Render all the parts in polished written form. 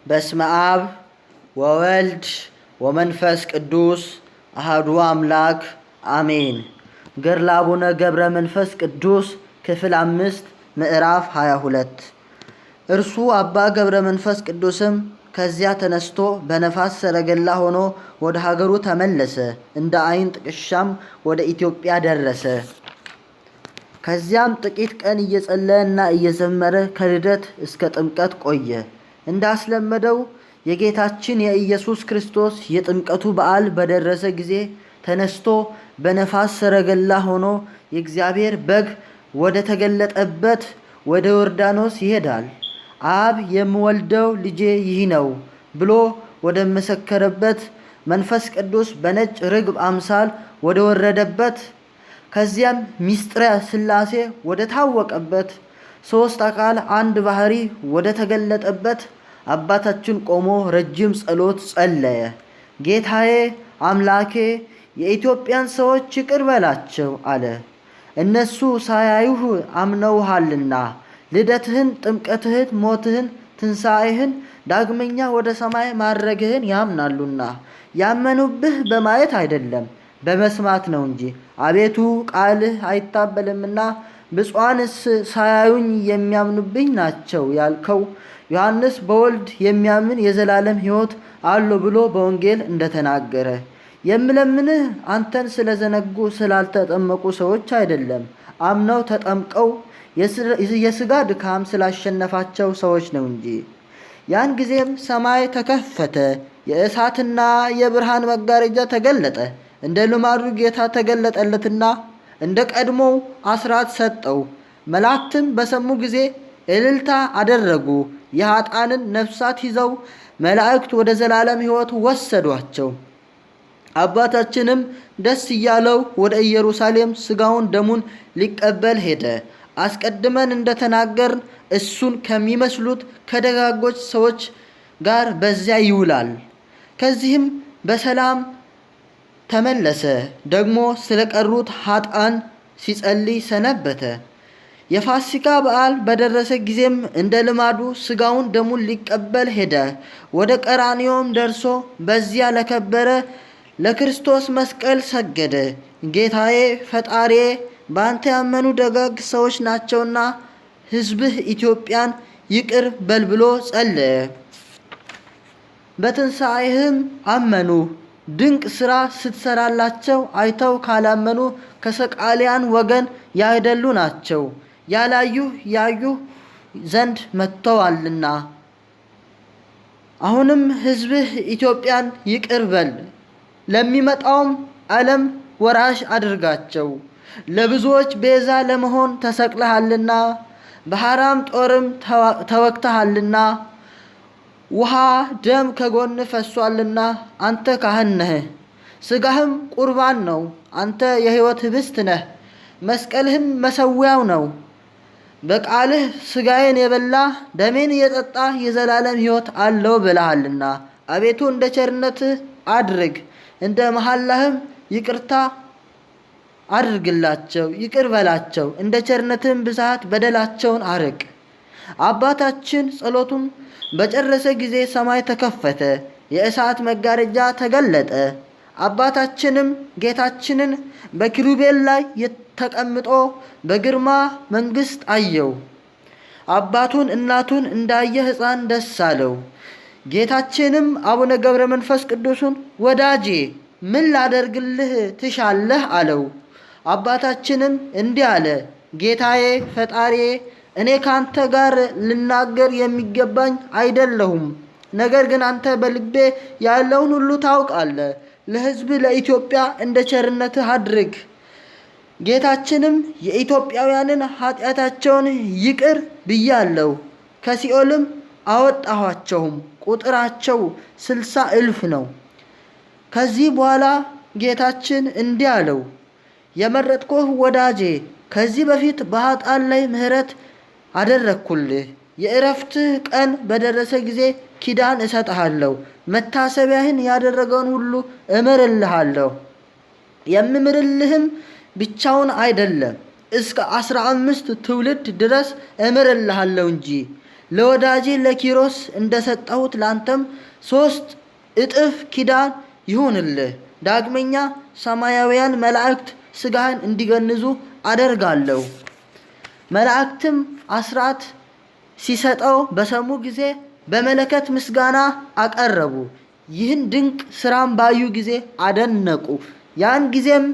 በስመ አብ ወወልድ ወመንፈስ ቅዱስ አሐዱ አምላክ አሜን። ገድለ አቡነ ገብረ መንፈስ ቅዱስ ክፍል 5 ምዕራፍ 22። እርሱ አባ ገብረ መንፈስ ቅዱስም ከዚያ ተነስቶ በነፋስ ሰረገላ ሆኖ ወደ ሀገሩ ተመለሰ። እንደ ዓይን ጥቅሻም ወደ ኢትዮጵያ ደረሰ። ከዚያም ጥቂት ቀን እየጸለየና እየዘመረ ከልደት እስከ ጥምቀት ቆየ። እንዳስለመደው የጌታችን የኢየሱስ ክርስቶስ የጥምቀቱ በዓል በደረሰ ጊዜ ተነስቶ በነፋስ ሰረገላ ሆኖ የእግዚአብሔር በግ ወደ ተገለጠበት ወደ ዮርዳኖስ ይሄዳል። አብ የምወልደው ልጄ ይህ ነው ብሎ ወደ መሰከረበት፣ መንፈስ ቅዱስ በነጭ ርግብ አምሳል ወደ ወረደበት፣ ከዚያም ሚስጥረ ሥላሴ ወደ ታወቀበት፣ ሦስት አካል አንድ ባህሪ ወደ ተገለጠበት አባታችን ቆሞ ረጅም ጸሎት ጸለየ። ጌታዬ አምላኬ የኢትዮጵያን ሰዎች ይቅር በላቸው አለ። እነሱ ሳያዩህ አምነውሃልና ልደትህን፣ ጥምቀትህን፣ ሞትህን፣ ትንሣኤህን፣ ዳግመኛ ወደ ሰማይ ማረግህን ያምናሉና ያመኑብህ በማየት አይደለም በመስማት ነው እንጂ። አቤቱ ቃልህ አይታበልምና ብፁዓንስ ሳያዩኝ የሚያምኑብኝ ናቸው ያልከው ዮሐንስ በወልድ የሚያምን የዘላለም ሕይወት አለው ብሎ በወንጌል እንደተናገረ የምለምንህ አንተን ስለዘነጉ ስላልተጠመቁ ሰዎች አይደለም፣ አምነው ተጠምቀው የሥጋ ድካም ስላሸነፋቸው ሰዎች ነው እንጂ። ያን ጊዜም ሰማይ ተከፈተ፣ የእሳትና የብርሃን መጋረጃ ተገለጠ። እንደ ልማዱ ጌታ ተገለጠለትና እንደ ቀድሞው አስራት ሰጠው። መላእክትም በሰሙ ጊዜ እልልታ አደረጉ። የኃጥአንን ነፍሳት ይዘው መላእክት ወደ ዘላለም ሕይወት ወሰዷቸው። አባታችንም ደስ እያለው ወደ ኢየሩሳሌም ሥጋውን ደሙን ሊቀበል ሄደ። አስቀድመን እንደተናገርን እሱን ከሚመስሉት ከደጋጎች ሰዎች ጋር በዚያ ይውላል። ከዚህም በሰላም ተመለሰ። ደግሞ ስለቀሩት ኃጥአን ሲጸልይ ሰነበተ። የፋሲካ በዓል በደረሰ ጊዜም እንደ ልማዱ ሥጋውን ደሙን ሊቀበል ሄደ። ወደ ቀራንዮም ደርሶ በዚያ ለከበረ ለክርስቶስ መስቀል ሰገደ። ጌታዬ ፈጣሪዬ በአንተ ያመኑ ደጋግ ሰዎች ናቸውና ሕዝብህ ኢትዮጵያን ይቅር በል ብሎ ጸለየ። በትንሣኤህም አመኑ። ድንቅ ሥራ ስትሰራላቸው አይተው ካላመኑ ከሰቃሊያን ወገን ያይደሉ ናቸው። ያላዩህ ያዩ ዘንድ መጥተዋልና። አሁንም ሕዝብህ ኢትዮጵያን ይቅር በል፣ ለሚመጣውም ዓለም ወራሽ አድርጋቸው። ለብዙዎች ቤዛ ለመሆን ተሰቅለሃልና በሐራም ጦርም ተወግተሃልና ውሃ ደም ከጎን ፈሷልና አንተ ካህን ነህ። ሥጋህም ቁርባን ነው፣ አንተ የሕይወት ኅብስት ነህ። መስቀልህም መሠዊያው ነው። በቃልህ ሥጋዬን የበላ ደሜን የጠጣ የዘላለም ሕይወት አለው ብለሃልና አቤቱ እንደ ቸርነትህ አድርግ፣ እንደ መሐላህም ይቅርታ አድርግላቸው፣ ይቅር በላቸው። እንደ ቸርነትህም ብዛት በደላቸውን አርቅ። አባታችን ጸሎቱን በጨረሰ ጊዜ ሰማይ ተከፈተ፣ የእሳት መጋረጃ ተገለጠ። አባታችንም ጌታችንን በኪሩቤል ላይ ተቀምጦ በግርማ መንግሥት አየው። አባቱን እናቱን እንዳየ ሕፃን ደስ አለው። ጌታችንም አቡነ ገብረ መንፈስ ቅዱስን ወዳጄ ምን ላደርግልህ ትሻለህ አለው። አባታችንም እንዲህ አለ፣ ጌታዬ ፈጣሪዬ እኔ ካንተ ጋር ልናገር የሚገባኝ አይደለሁም። ነገር ግን አንተ በልቤ ያለውን ሁሉ ታውቃለህ። ለሕዝብ ለኢትዮጵያ እንደ ቸርነትህ አድርግ። ጌታችንም የኢትዮጵያውያንን ኃጢአታቸውን ይቅር ብያለሁ፣ ከሲኦልም አወጣኋቸውም፣ ቁጥራቸው 60,000 ነው። ከዚህ በኋላ ጌታችን እንዲህ አለው፣ የመረጥኩህ ወዳጄ ከዚህ በፊት በኃጥአን ላይ ምሕረት አደረግኩልህ። የእረፍትህ ቀን በደረሰ ጊዜ ኪዳን እሰጥሃለሁ። መታሰቢያህን ያደረገውን ሁሉ እምርልሃለሁ። የምምርልህም ብቻውን አይደለም እስከ 15 ትውልድ ድረስ እምርልሃለሁ እንጂ ለወዳጄ ለኪሮስ እንደሰጠሁት ላንተም 3 እጥፍ ኪዳን ይሁንልህ። ዳግመኛ ሰማያውያን መላእክት ስጋህን እንዲገንዙ አደርጋለሁ። መላእክትም አስራት ሲሰጠው በሰሙ ጊዜ በመለከት ምስጋና አቀረቡ። ይህን ድንቅ ስራም ባዩ ጊዜ አደነቁ። ያን ጊዜም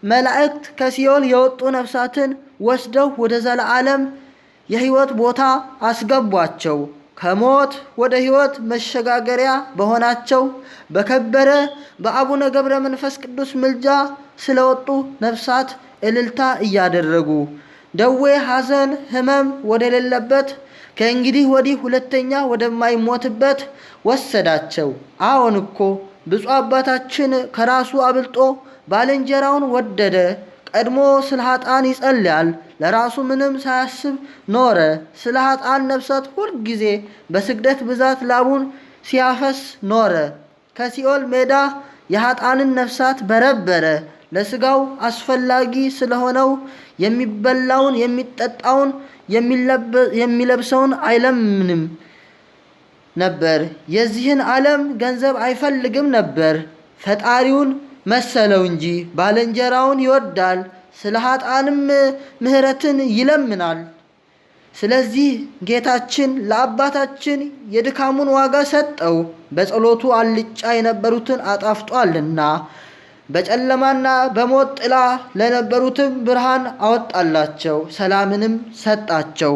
መላእክት ከሲኦል የወጡ ነፍሳትን ወስደው ወደ ዘላለም የሕይወት ቦታ አስገቧቸው። ከሞት ወደ ሕይወት መሸጋገሪያ በሆናቸው በከበረ በአቡነ ገብረ መንፈስ ቅዱስ ምልጃ ስለወጡ ነፍሳት እልልታ እያደረጉ ደዌ፣ ሐዘን፣ ሕመም ወደሌለበት ከእንግዲህ ወዲህ ሁለተኛ ወደማይሞትበት ወሰዳቸው። አዎን እኮ ብፁዕ አባታችን ከራሱ አብልጦ ባልንጀራውን ወደደ። ቀድሞ ስለ ኃጥአን ይጸልያል፣ ለራሱ ምንም ሳያስብ ኖረ። ስለ ኃጥአን ነፍሳት ሁል ጊዜ በስግደት ብዛት ላቡን ሲያፈስ ኖረ። ከሲኦል ሜዳ የኃጥአንን ነፍሳት በረበረ። ለስጋው አስፈላጊ ስለሆነው የሚበላውን የሚጠጣውን የሚለብሰውን አይለምንም ነበር። የዚህን ዓለም ገንዘብ አይፈልግም ነበር፣ ፈጣሪውን መሰለው እንጂ ባልንጀራውን ይወዳል። ስለ ኃጥአንም ምሕረትን ይለምናል። ስለዚህ ጌታችን ለአባታችን የድካሙን ዋጋ ሰጠው፣ በጸሎቱ አልጫ የነበሩትን አጣፍጧልና። በጨለማና በሞት ጥላ ለነበሩትም ብርሃን አወጣላቸው፣ ሰላምንም ሰጣቸው።